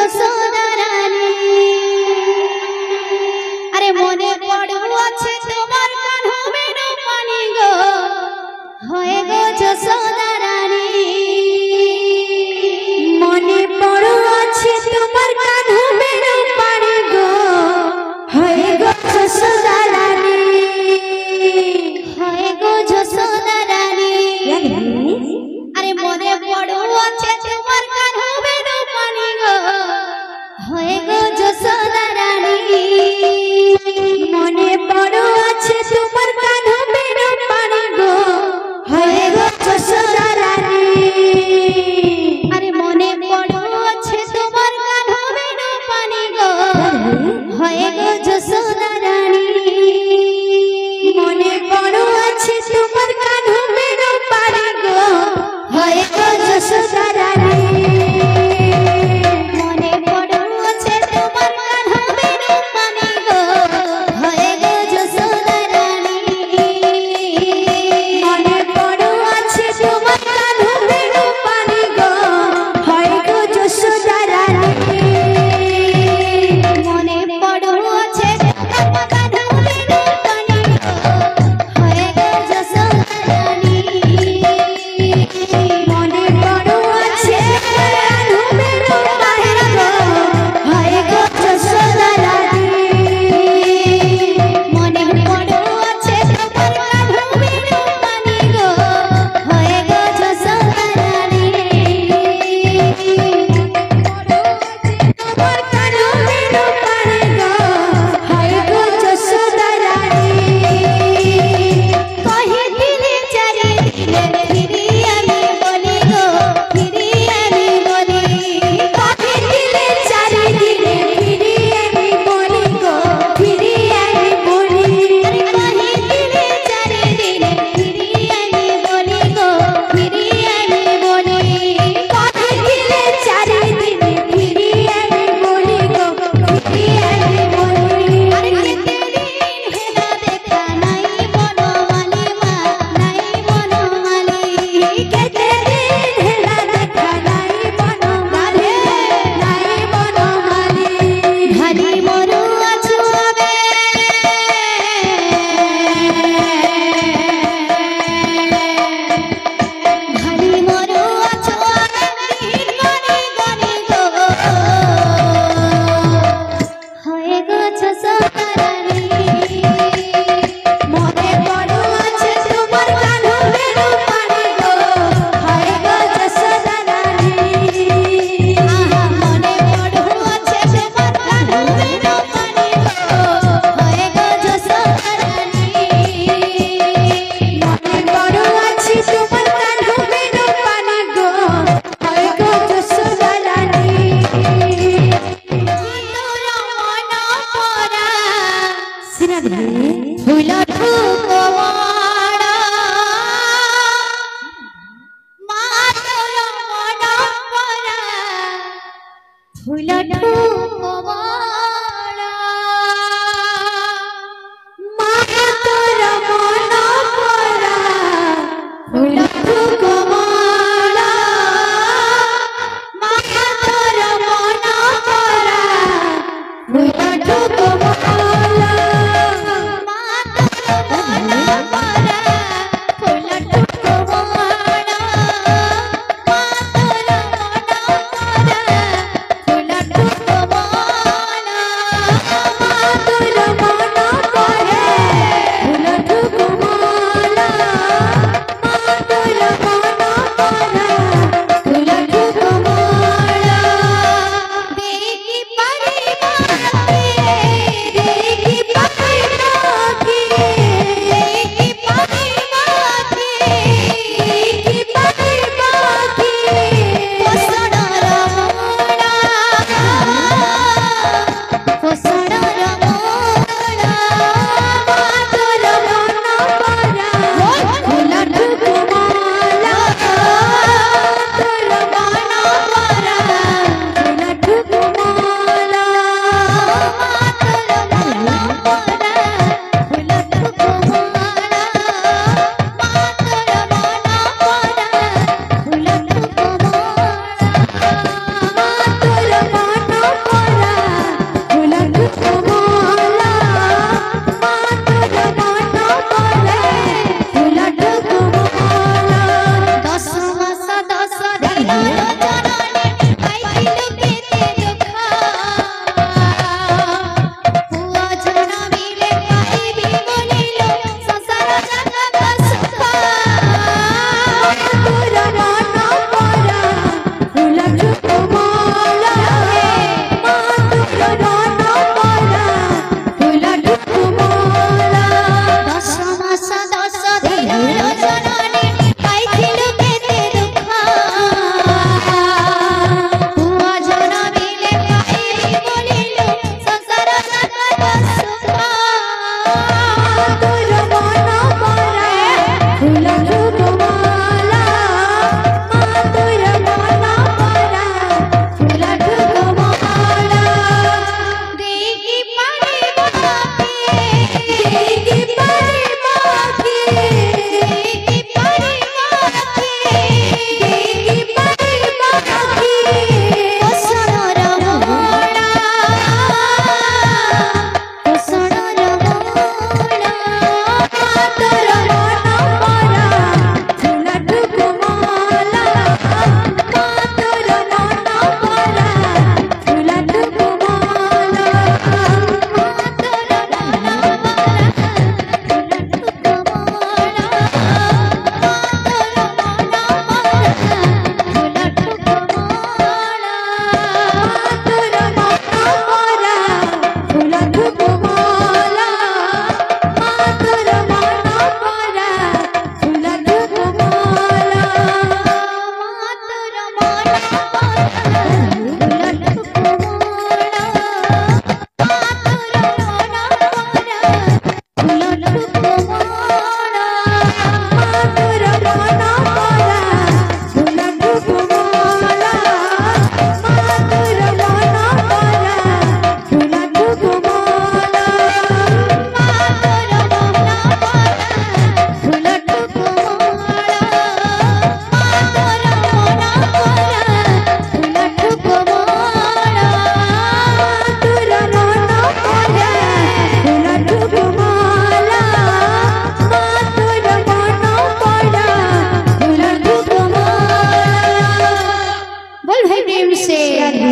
যশোদা রানী আরে মনে পড়ো আছে তোমার কাঁধে মেরো পানি গো হয়ে গো যশোদা রানী মনে পড়ো আছে তোমার কাঁধে মেরো পানি গো হয়ে গো যশোদা রানী হয়ে গো যশোদা রানী আরে মনে পড়ো আছে তোমার কাঁধে মেরো পানি গো হয়ে গো যশোদা রানী মনে পড়ো আছে তোমার কাঁধে মেরো পানি গো হয়ে গো যশোদা রানী আরে মনে পড়ো আছে তোমার কাঁধে মেরো পানি গো হয়ে গো যশোদা রানী মনে পড়ো আছে তোমার কাঁধে মেরো পানি গো হয়ে গো যশোদা রানী মনে পড়ো আছে তোমার কাঁধে মেরো পানি গো হয়ে গো যশোদা রানী মনে পড়ো আছে তোমার কাঁধে মেরো পানি গো হয়ে গো যশোদা রানী মনে পড়ো আছে তোমার কাঁধে মেরো পানি গো হয়ে গো যশোদা রানী মনে পড়ো আছে কাঁধে মেরো পানি গো হয়ে গো যশোদা রানী মনে পড়ো আছে তোমার কাঁধে মেরো পানি গো হয়ে গো যশোদা রানী তোমার কাঁধে মেরো পানি গো হয়ে গো যশোদা রানী কহি দিলে চারিদিনে ফিরি আমি বলি গো ফিরি আমি বলি কহি দিলে চারিদিনে ফিরি আমি বলি গো ফিরি আমি বলি কহি দিলে চারিদিনে ফিরি আমি বলি গো ফিরি আমি বলি কহি দিলে চারিদিনে ফিরি আমি বলি গো ফিরি আমি বলি আরে কেতে দিন হেলা দেখা নাই বনমালী মা নাই বনমালী কেতে দিন হেলা দেখা নাই বনমালী নাই বনমালী ধানি মরু আছো আবে ধানি মরু আছো আবে দিন গনি গনি গো হয়ে গো যশোদা রানী মনে পড়ো আছে তোমার কাঁধে মেরো পানি গো হয়ে গো যশোদা রানী আহা মনে পড়ো আছে তোমার কাঁধে মেরো পানি গো হয়ে গো যশোদা রানী মনে পড়ো আছে তোমার কাঁধে মেরো পানি গো হয়ে গো যশোদা রানী ফুল ঠুকমাড়া মা তোর মন পরা ফুল ঠুকমাড়া মা তোর মন পরা ফুল ঠুকমাড়া মা তোর মন পরা ফুল ঠুকমাড়া মা তোর মন পরা ফুল ঠুকমাড়া মা তোর মন পরা ফুল ঠুকমাড়া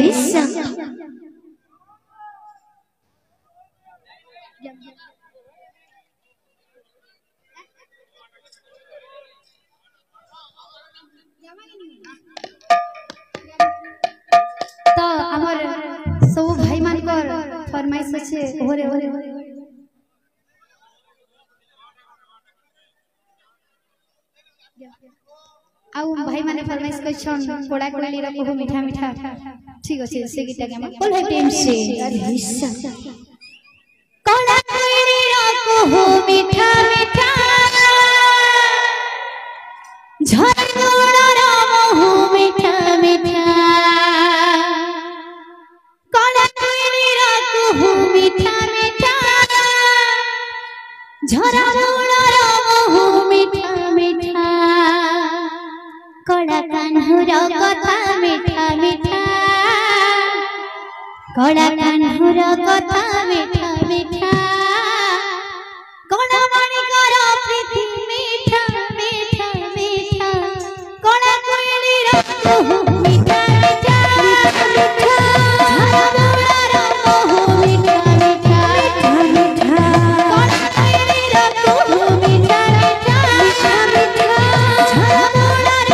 हरिश्चंद्र तो हमर सब भाई मानकर फरमाइश আছে ओरे ओरे आउ भाई माने फरमाइश करछन कोड़ा कोड़ाली रा कहू मीठा मीठा ठीक अछि से गीता के हम बोल है टीम से कोड़ा कोड़ाली रा कहू मीठा मीठा झरना रा महू मीठा मीठा कोड़ा कोड़ाली रा कहू मीठा मीठा झरना रा महू मीठा मीठा कोड़ा कान्हुर कथा मीठा मीठा कोड़ा कान्हुर कथा मीठा मीठा कोड़ा माणिकर प्रीति मीठा मीठा मीठा कोड़ा कोइलीर कहू मीठा मीठा मीठा झरनार कहू मीठा मीठा मीठा कोड़ा कोइलीर कहू मीठा मीठा मीठा झरनार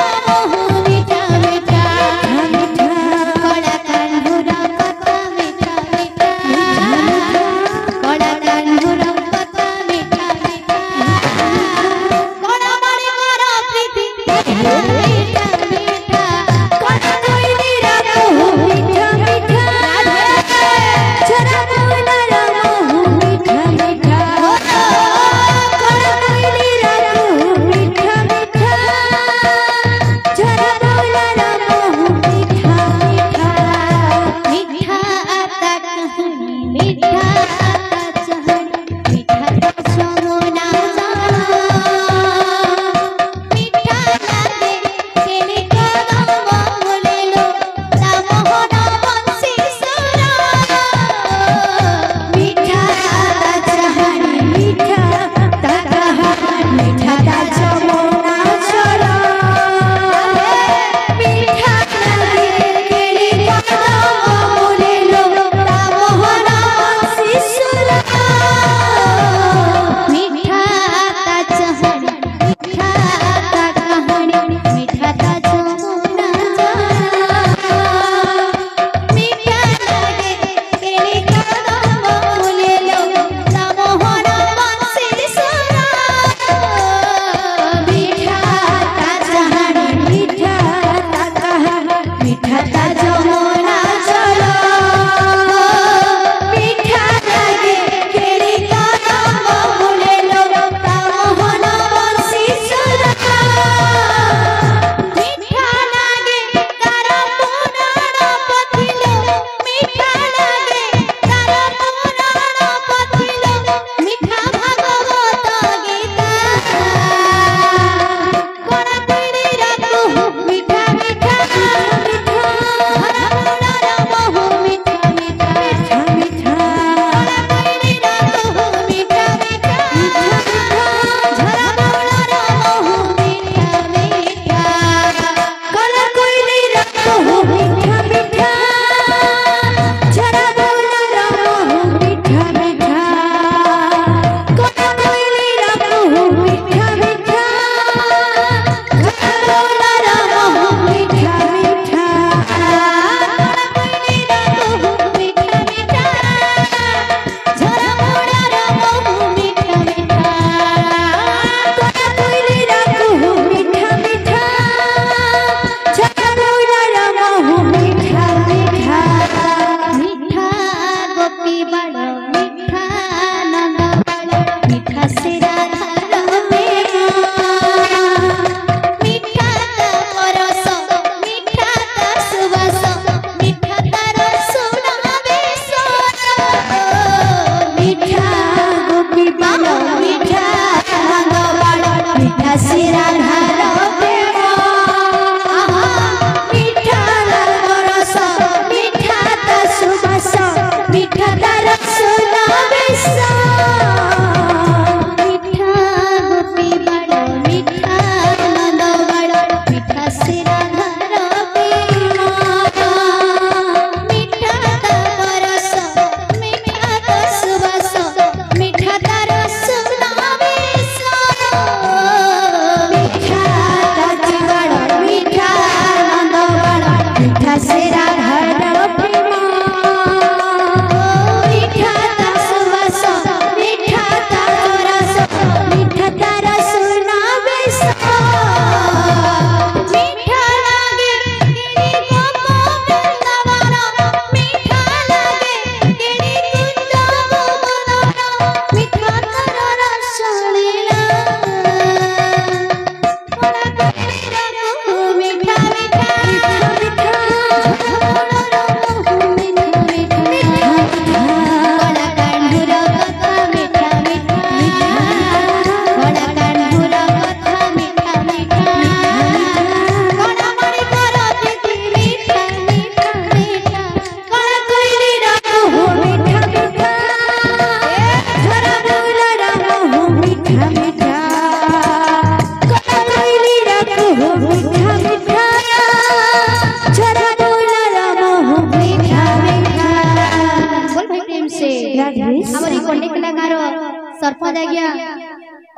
सरपंच आज्ञा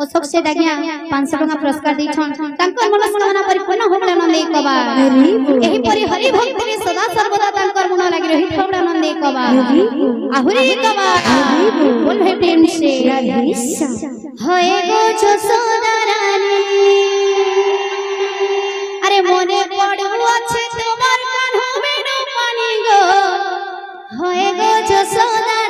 अशोक से आज्ञा 500 टका पुरस्कार दैछन तांकर मनोकामना परिपूर्ण होबले नंदी कबा एही परि हरि भक्ति रे सदा सर्वदा तांकर मन लागि रही थबले नंदी कबा आहुरी कबा बोल हे प्रेम से होए गो जसोदा रानी अरे मने पड़ू আছে তোমার কান হবে না পানি গো होए गो जसोदा